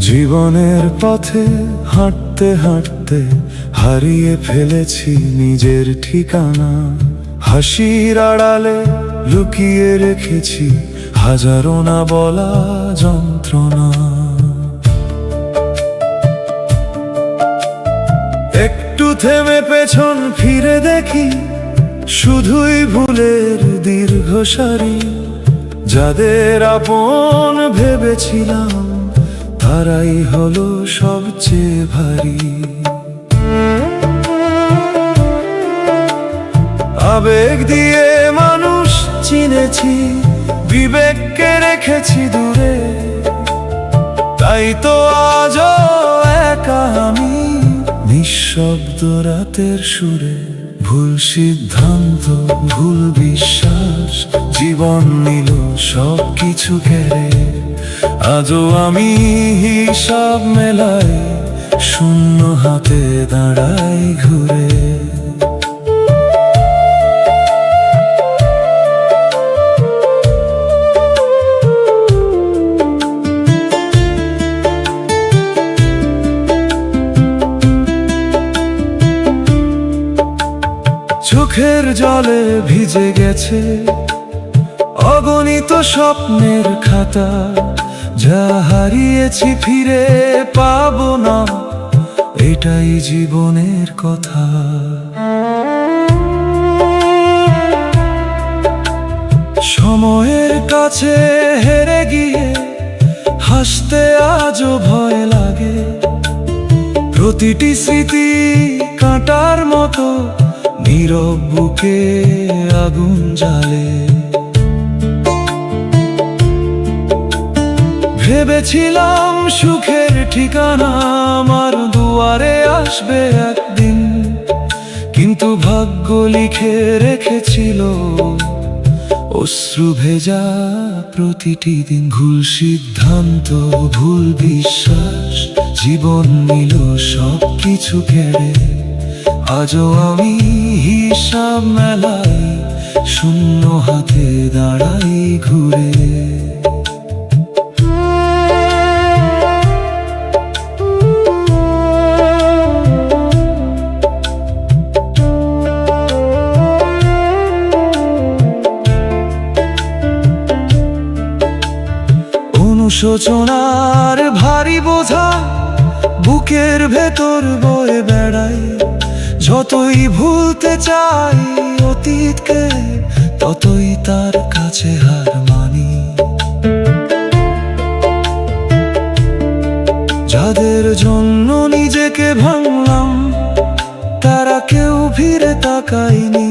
জীবনের পথে হাঁটতে হাঁটতে হারিয়ে ফেলেছি নিজের ঠিকানা। হাসির আড়ালে লুকিয়ে রেখেছি হাজারো না বলা যন্ত্রণা। একটু থেমে পেছন ফিরে দেখি শুধুই ভুলের দীর্ঘ সারি। যাদের আপন ভেবেছিলাম তারাই হলো সবচেয়ে ভারী। আবেগ দিয়ে মানুষ চিনেছি, বিবেককে রেখেছি দূরে। তাই তো আজও একা আমি, নিঃশব্দ রাতের সুরে। ভুল সিদ্ধান্ত, ভুল বিশ্বাস, জীবন নিল সব কিছু কেড়ে। আজও আমি হিসাব মেলাই, শূন্য হাতে দাঁড়াই ঘুরে। চোখের জলে ভিজে গেছে অগণিত স্বপ্নের খাতা। যা হারিয়েছি ফিরে পাবো না, এটাই জীবনের কথা। সময়ের কাছে হেরে গিয়ে হাসতে আজও ভয় লাগে। প্রতিটি স্মৃতি কাঁটার মতো নীরব বুকে আগুন জ্বালে। ভেবেছিলাম সুখের ঠিকানা আমার দুয়ারে আসবে একদিন, কিন্তু ভাগ্য লিখে রেখেছিল অশ্রু ভেজা প্রতিটি দিন। ভুল সিদ্ধান্ত, ভুল বিশ্বাস, জীবন নিল সব কিছু কেড়ে। আজও আমি হিসাব মেলাই, শূন্য হাতে দাঁড়াই ঘুরে। অনুশোচনার ভারী বোঝা বুকের ভেতর বয়ে বেড়াই। যতই ভুলতে চাই অতীতকে, ততই তার কাছে হার মানি। যাদের জন্য নিজেকে ভাঙলাম তারা কেউ ফিরে তাকায়নি।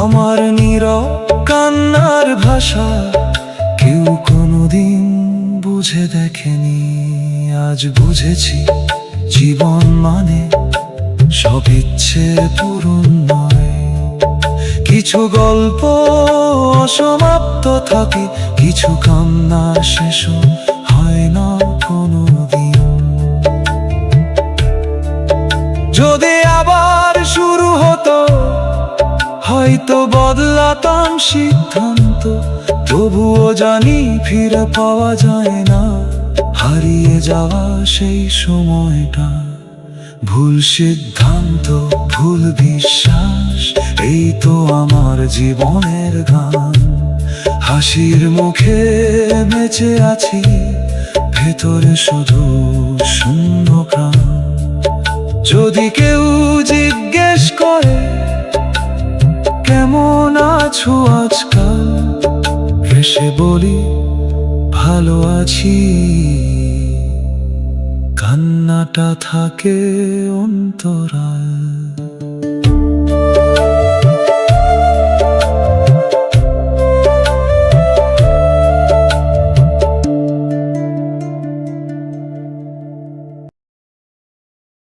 আমার নীরব কান্নার ভাষা কেউ কোনোদিন বুঝে দেখেনি। আজ বুঝেছি জীবন মানে সব ইচ্ছে পূরণ নয়। কিছু গল্প অসমাপ্ত থাকে, কিছু কান্না শেষ হয় না কোনোদিন। যদি আবার শুরু হতো হয়তো বদলাতাম সিদ্ধান্ত। তবুও জানি ফিরে পাওয়া যায় না হারিয়ে যাওয়া সেই সময়টা। ভুল সিদ্ধান্ত, ভুল বিশ্বাস, এই তো আমার জীবনের গান। হাসির মুখে বেঁচে আছি, ভেতরে শুধু শূন্য প্রাণ। যদি কেউ জিজ্ঞেস করে কেমন আছো আজকাল, হেসে বলি ভালো আছি। কান্নাটা থাকে অন্তরাল।